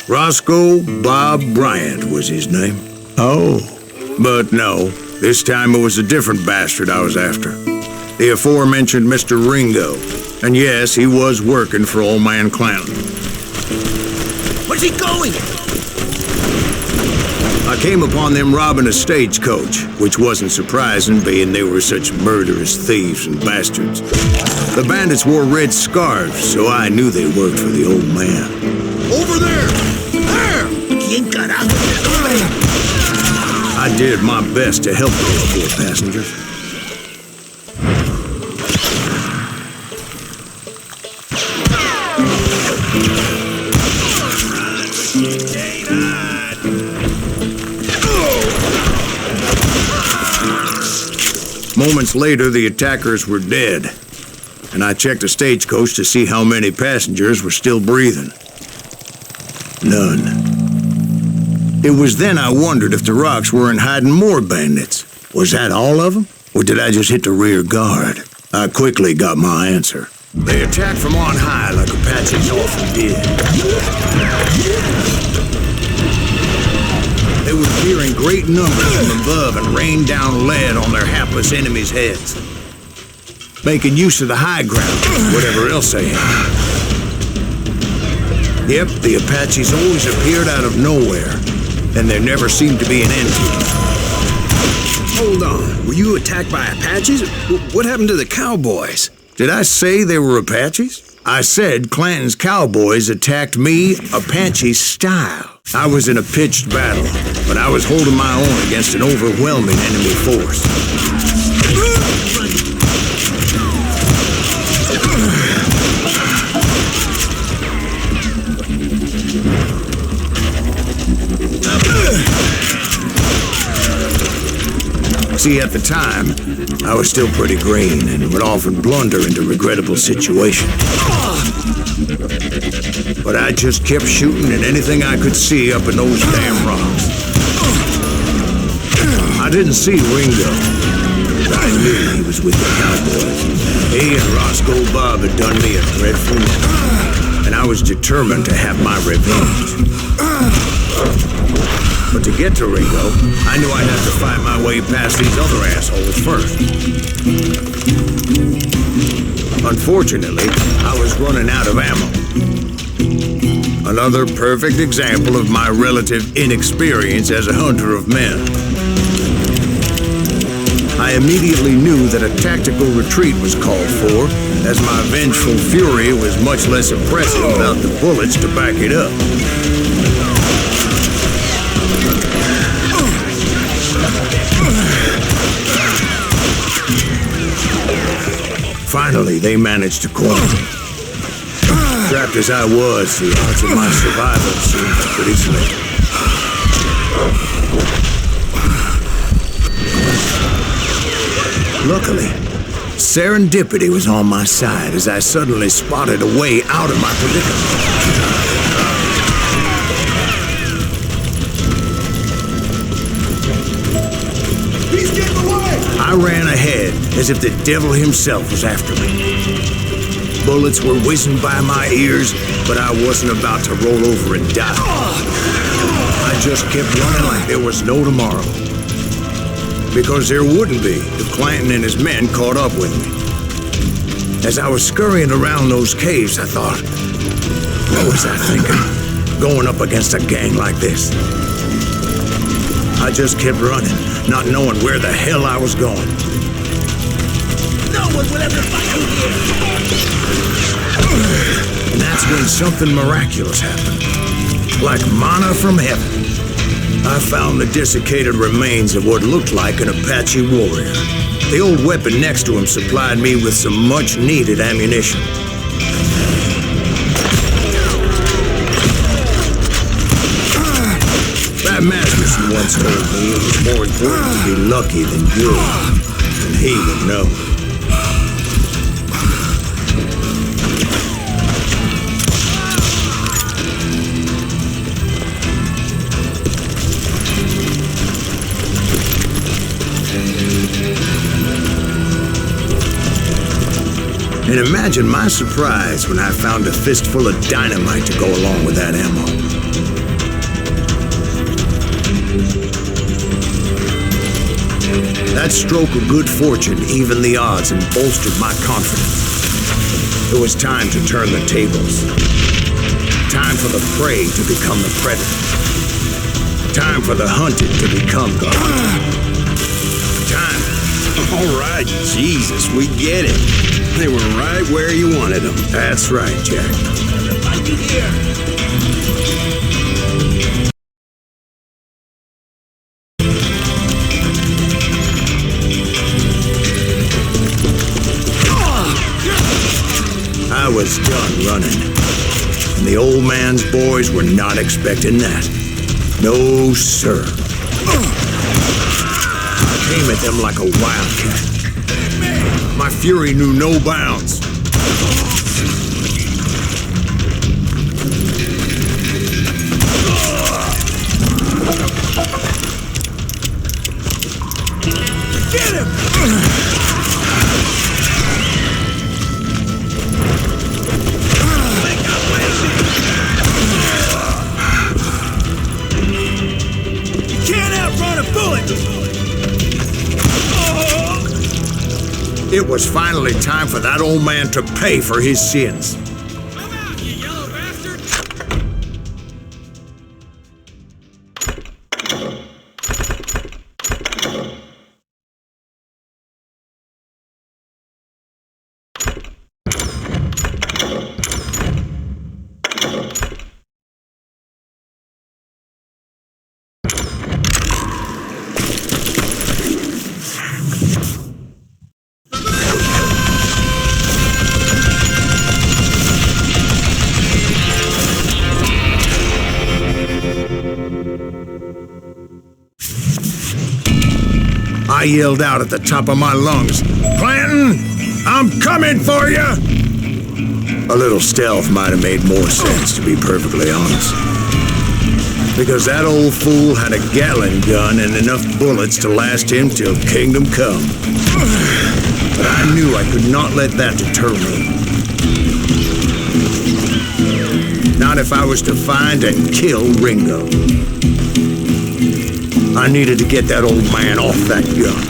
Roscoe Bob Bryant was his name. Oh. But no, this time it was a different bastard I was after. The aforementioned Mr. Ringo. And yes, he was working for Old Man Clanton. Where's he going? I came upon them robbing a stagecoach, which wasn't surprising, being they were such murderous thieves and bastards. The bandits wore red scarves, so I knew they worked for the old man. Over there! There! ¿Quién carajo? I did my best to help those poor passengers. Moments later, the attackers were dead, and I checked the stagecoach to see how many passengers were still breathing. None. It was then I wondered if the rocks weren't hiding more bandits. Was that all of them? Or did I just hit the rear guard? I quickly got my answer. They attacked from on high like Apaches often did. They would appear in great numbers from above and rain down lead on their hapless enemies' heads, making use of the high ground, whatever else they had. Yep, the Apaches always appeared out of nowhere, and there never seemed to be an end to them. Hold on, were you attacked by Apaches? What happened to the cowboys? Did I say they were Apaches? I said Clanton's cowboys attacked me Apache style. I was in a pitched battle, but I was holding my own against an overwhelming enemy force. See, at the time, I was still pretty green and would often blunder into regrettable situations. But I just kept shooting at anything I could see up in those damn rocks. I didn't see Ringo, but I knew he was with the cowboys. He and Roscoe Bob had done me a dreadful wrong, and I was determined to have my revenge. But to get to Ringo, I knew I'd have to fight my way past these other assholes first. Unfortunately, I was running out of ammo. Another perfect example of my relative inexperience as a hunter of men. I immediately knew that a tactical retreat was called for, as my vengeful fury was much less impressive without the bullets to back it up. Finally, they managed to corner me. Trapped as I was, the odds of my survival seemed pretty slim. Luckily, serendipity was on my side as I suddenly spotted a way out of my predicament. He's getting away! I ran ahead as if the devil himself was after me. Bullets were whizzing by my ears, but I wasn't about to roll over and die. I just kept running like there was no tomorrow. Because there wouldn't be if Clanton and his men caught up with me. As I was scurrying around those caves, I thought, what was I thinking? Going up against a gang like this? I just kept running, not knowing where the hell I was going. No one will ever find you here! And that's when something miraculous happened. Like manna from heaven. I found the desiccated remains of what looked like an Apache warrior. The old weapon next to him supplied me with some much-needed ammunition. That Maskerson once told me it was more important to be lucky than good, and he would know. And imagine my surprise when I found a fistful of dynamite to go along with that ammo. That stroke of good fortune evened the odds and bolstered my confidence. It was time to turn the tables. Time for the prey to become the predator. Time for the hunted to become the hunted. Time. All right, Jesus, we get it. They were right where you wanted them. That's right, Jack. Everybody here! I was done running, and the old man's boys were not expecting that. No, sir. I came at them like a wildcat. My fury knew no bounds. Get him! It was finally time for that old man to pay for his sins. Come out, you yellow bastard! I yelled out at the top of my lungs, "Clanton, I'm coming for you!" A little stealth might have made more sense, to be perfectly honest. Because that old fool had a Gatling gun and enough bullets to last him till kingdom come. But I knew I could not let that deter me. Not if I was to find and kill Ringo. I needed to get that old man off that gun.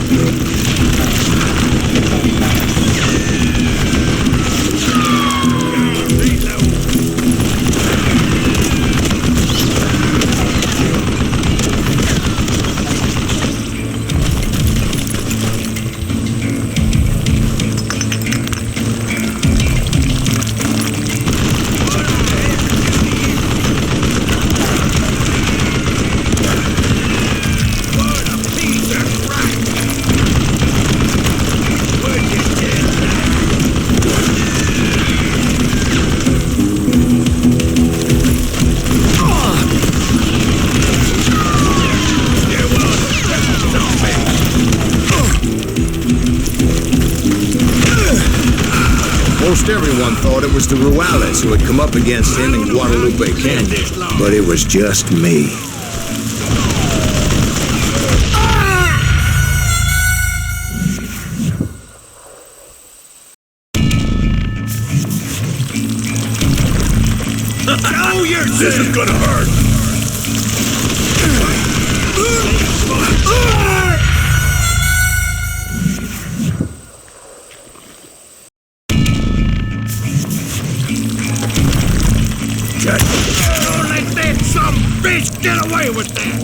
Most everyone thought it was the Ruales who had come up against him in Guadalupe Canyon, but it was just me. Oh, this is gonna hurt! Don't let that some bitch get away with that!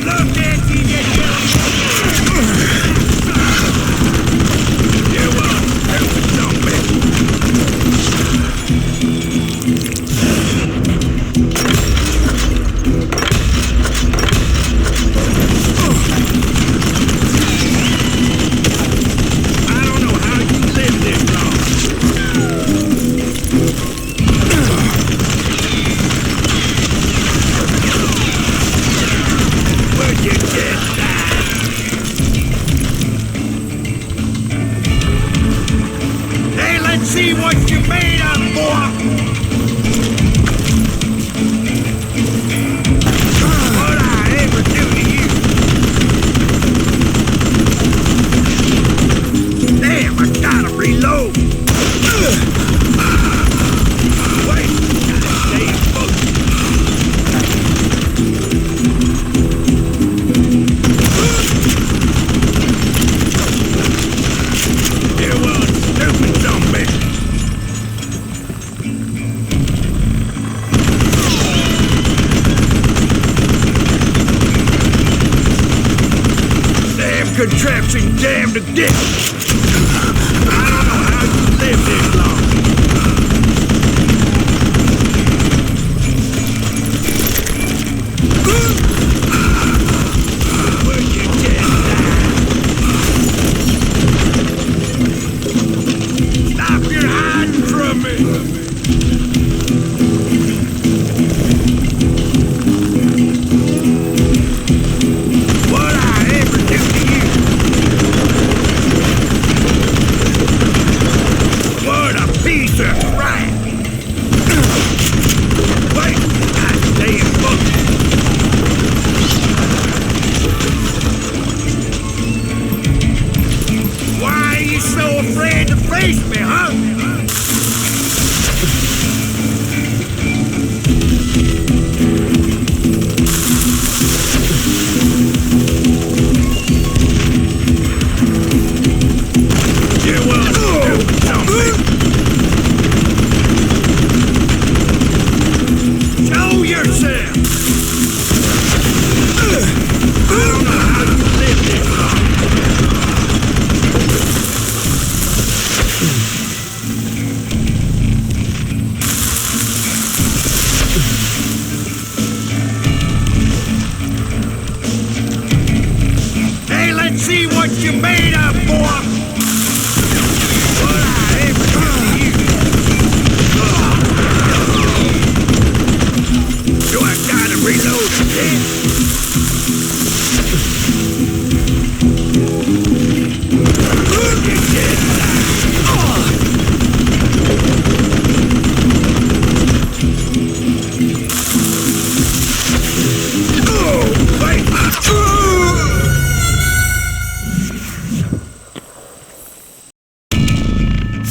Look at you, you contraption jammed again. I don't know how you live this long. Where'd you get that? Stop your hiding from me.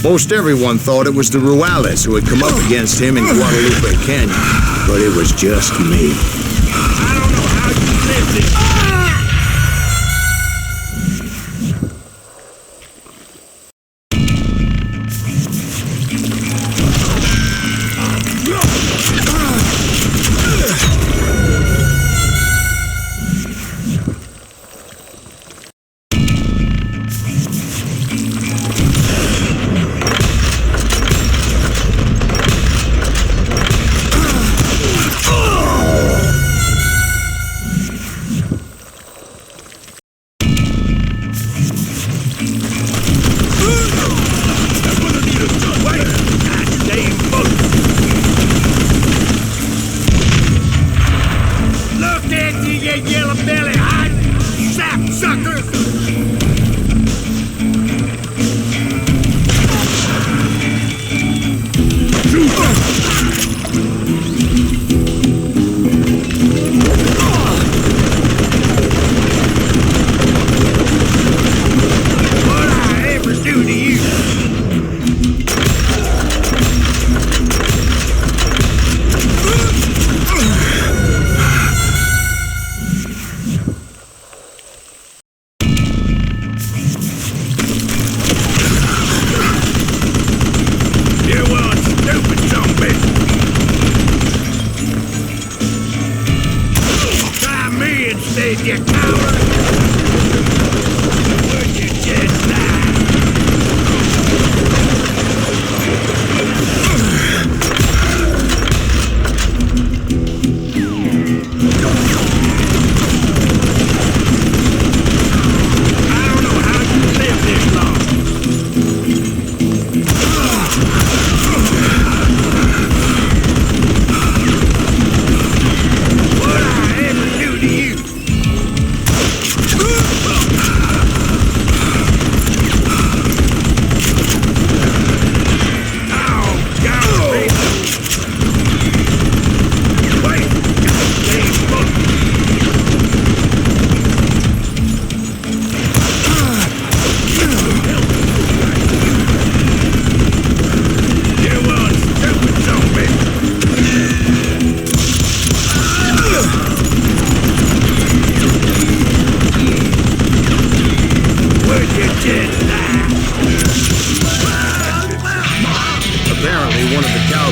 Most everyone thought it was the Ruales who had come up against him in Guadalupe Canyon, but it was just me. I don't know how you lived it.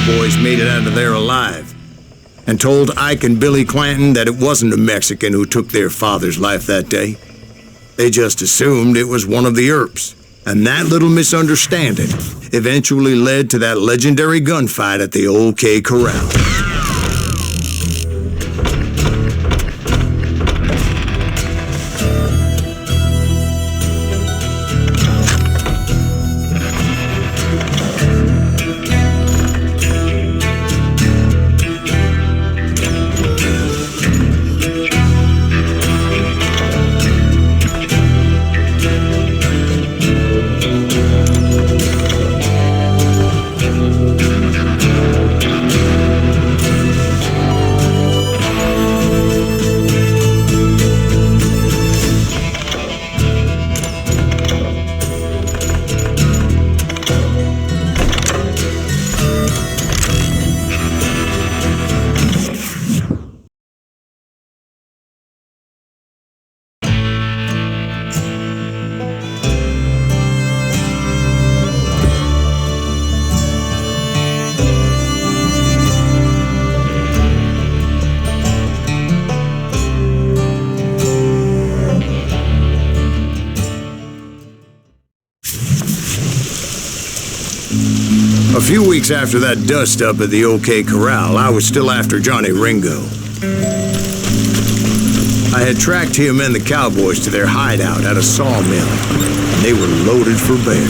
cowboys made it out of there alive, and told Ike and Billy Clanton that it wasn't a Mexican who took their father's life that day. They just assumed it was one of the Earps. And that little misunderstanding eventually led to that legendary gunfight at the OK Corral. A few weeks after that dust-up at the OK Corral, I was still after Johnny Ringo. I had tracked him and the cowboys to their hideout at a sawmill, and they were loaded for bear.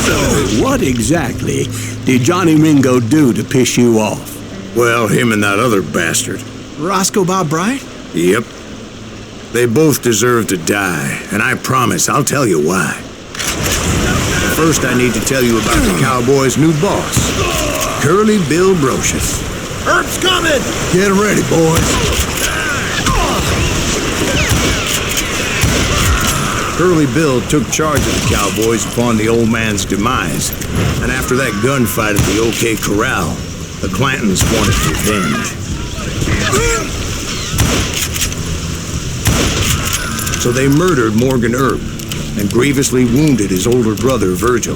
So, what exactly did Johnny Ringo do to piss you off? Well, him and that other bastard. Roscoe Bob Bryant? Yep. They both deserve to die, and I promise I'll tell you why. First, I need to tell you about the Cowboys' new boss, Curly Bill Brocius. Herb's coming! Get ready, boys. Curly Bill took charge of the Cowboys upon the old man's demise, and after that gunfight at the OK Corral, the Clantons wanted revenge. So they murdered Morgan Earp and grievously wounded his older brother, Virgil.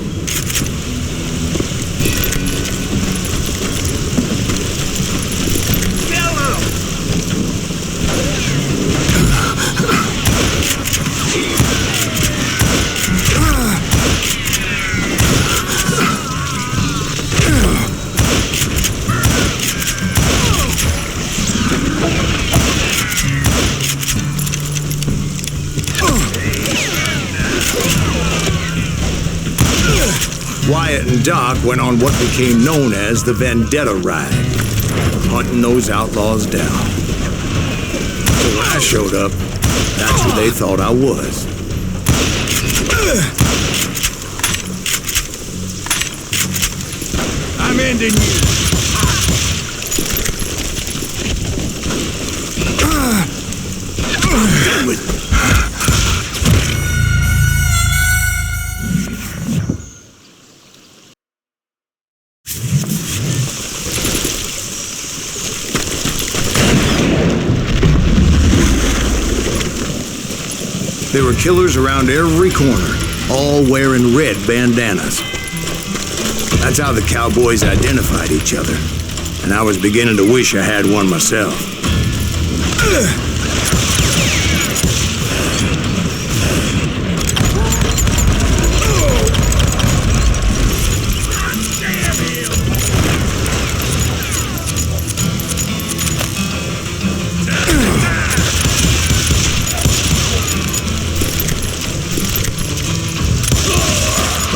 Wyatt and Doc went on what became known as the Vendetta Ride, hunting those outlaws down. So when I showed up, that's who they thought I was. I'm ending you. There were killers around every corner, all wearing red bandanas. That's how the Cowboys identified each other, and I was beginning to wish I had one myself.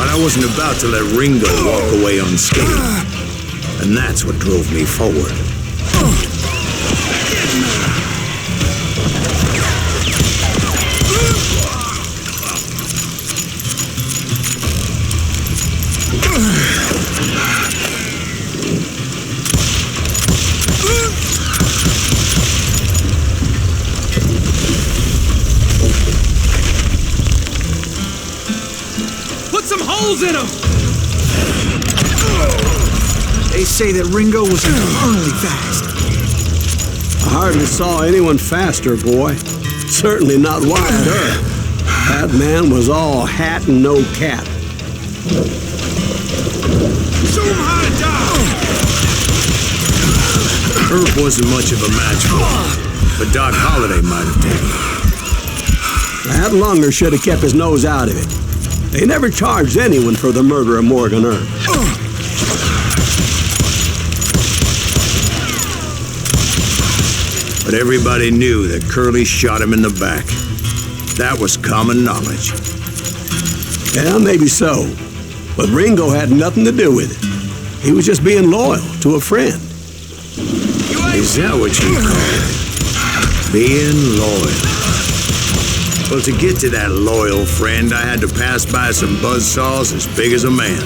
I wasn't about to let Ringo walk away unscathed, and that's what drove me forward. In him. They say that Ringo was infernally fast. I hardly saw anyone faster, boy. Certainly not Wyatt Earp. That man was all hat and no cap. Show him how to die! Earp wasn't much of a match for him, but Doc Holliday might have taken him. That Lunger should have kept his nose out of it. They never charged anyone for the murder of Morgan Earp. But everybody knew that Curly shot him in the back. That was common knowledge. Yeah, maybe so. But Ringo had nothing to do with it. He was just being loyal to a friend. Is that what you call it? Being loyal. Well, to get to that loyal friend, I had to pass by some buzzsaws as big as a man.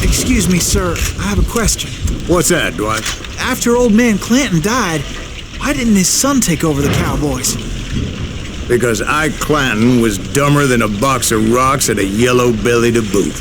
Excuse me, sir. I have a question. What's that, Dwight? After Old Man Clanton died, why didn't his son take over the Cowboys? Because Ike Clanton was dumber than a box of rocks and a yellow belly to boot.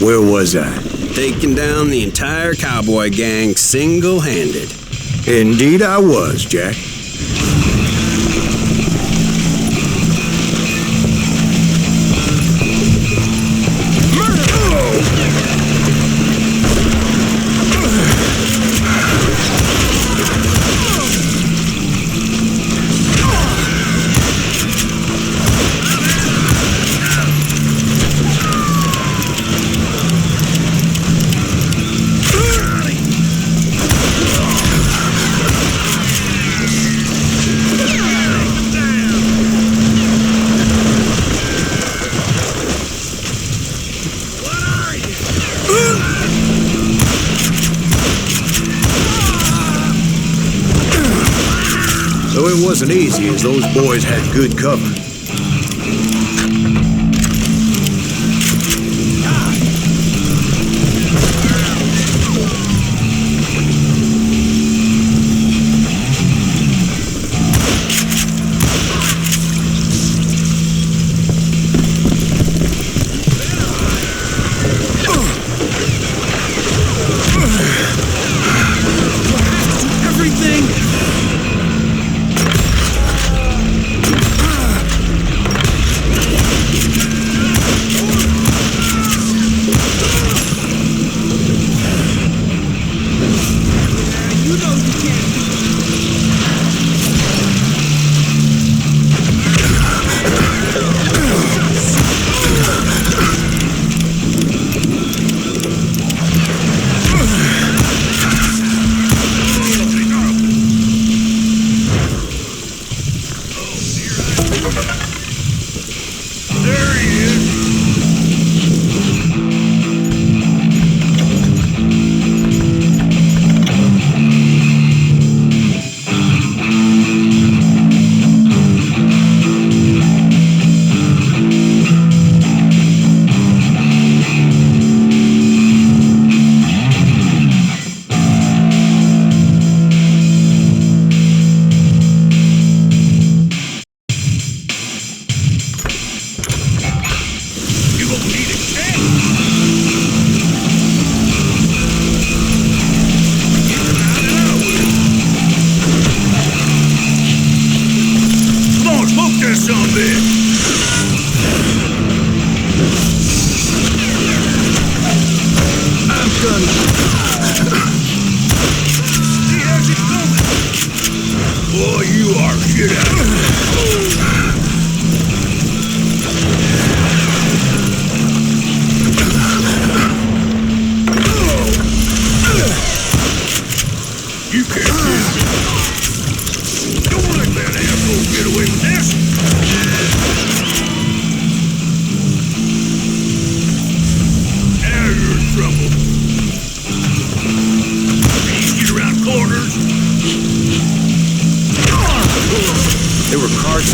Where was I? Taking down the entire cowboy gang single-handed. Indeed I was, Jack. Though it wasn't easy, as those boys had good cover.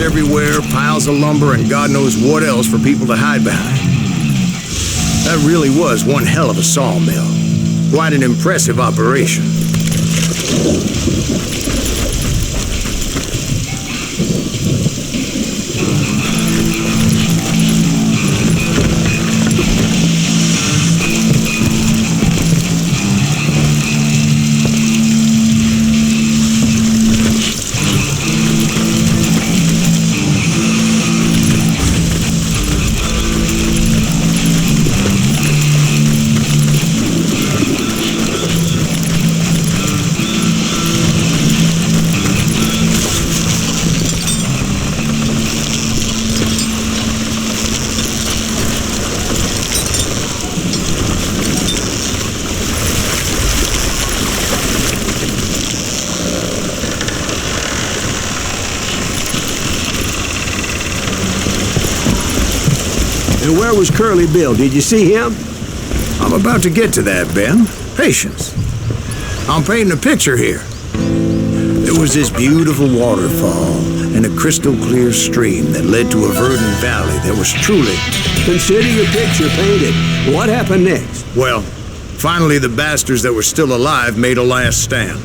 everywhere, piles of lumber, and God knows what else for people to hide behind. That really was one hell of a sawmill. Quite an impressive operation. And where was Curly Bill? Did you see him? I'm about to get to that, Ben. Patience. I'm painting a picture here. There was this beautiful waterfall and a crystal clear stream that led to a verdant valley that was truly... Consider your picture painted. What happened next? Well, finally the bastards that were still alive made a last stand.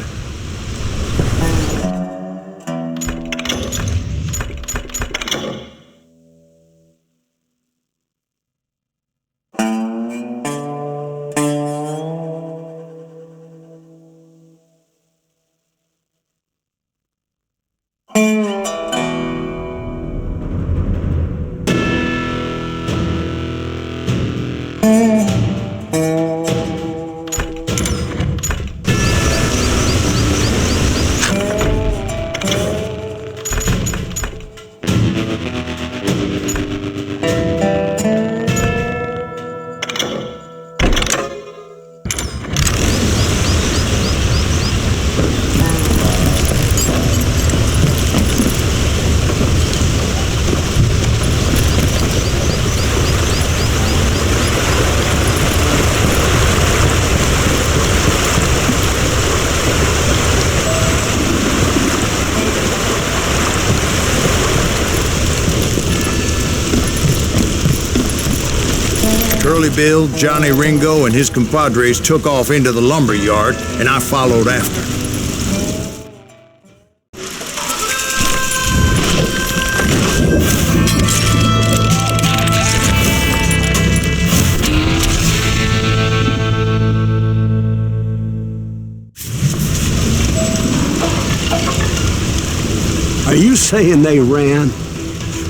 Curly Bill, Johnny Ringo, and his compadres took off into the lumber yard, and I followed after. Are you saying they ran?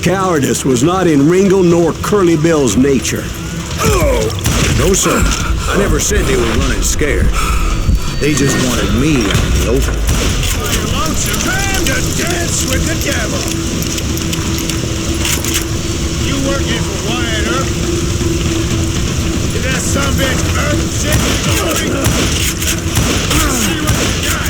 Cowardice was not in Ringo nor Curly Bill's nature. No, sir. I never said they were running scared. They just wanted me out in the open. Time to dance with the devil. You working for Wyatt Earp? Did that sumbitch Earp shit you doing? Let's see what you got.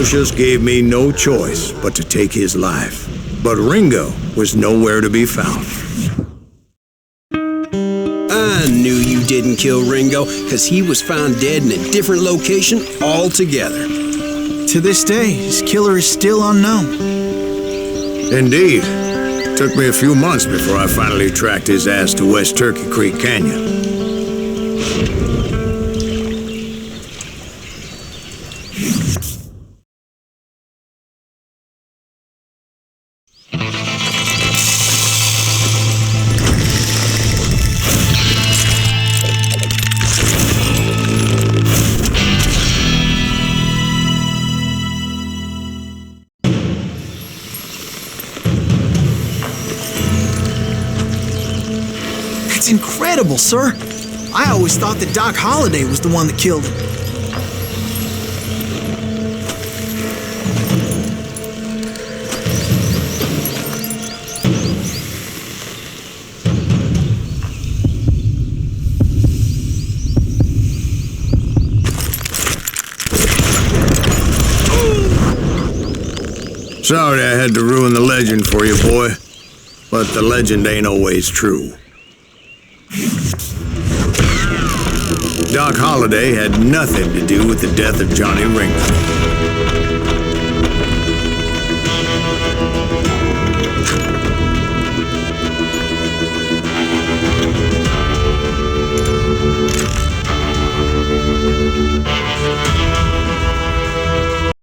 Brocius gave me no choice but to take his life. But Ringo was nowhere to be found. I knew you didn't kill Ringo, because he was found dead in a different location altogether. To this day, his killer is still unknown. Indeed. Took me a few months before I finally tracked his ass to West Turkey Creek Canyon. That's incredible, sir. I always thought that Doc Holliday was the one that killed him. Sorry I had to ruin the legend for you, boy. But the legend ain't always true. Doc Holliday had nothing to do with the death of Johnny Ringo.